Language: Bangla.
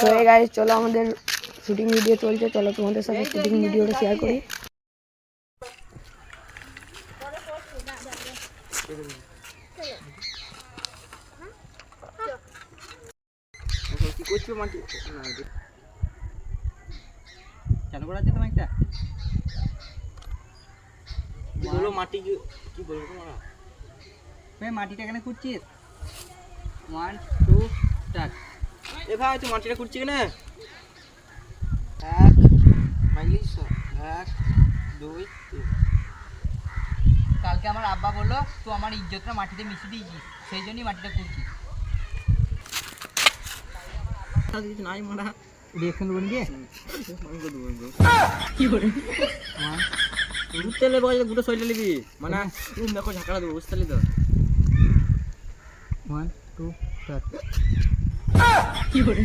তো এই গাইস চলো আমাদের শুটিং ভিডিও চলছে, চলো তোমাদের সাথে শুটিং ভিডিওটা শেয়ার করি। কি করছো মাটি চালু করা আছে তোমার একটা বলো মাটি কি বলবো তোমরা ভাই মাটিটা এখানে খুঁজছিস 1 2 স্টার্ট এ ভাই তুই মাটিটা খুঁজছিস কেন এক মাইলিস 1 2 3 কালকে আমার আব্বা বললো তুই আমার ইজ্জতটা মাটিতে মিশিয়ে দিয়েছিস সেই জন্যই মাটিটা খুঁজছিস কিছু নাই মারা রিঅ্যাকশন দেবো নাকি কি করে ঘুরতে লেবো গুটো সইলে নিবি মানে তুমি দেখো ঝাঁকড়া দেবো বুঝতে তো 1 2 3 কি করে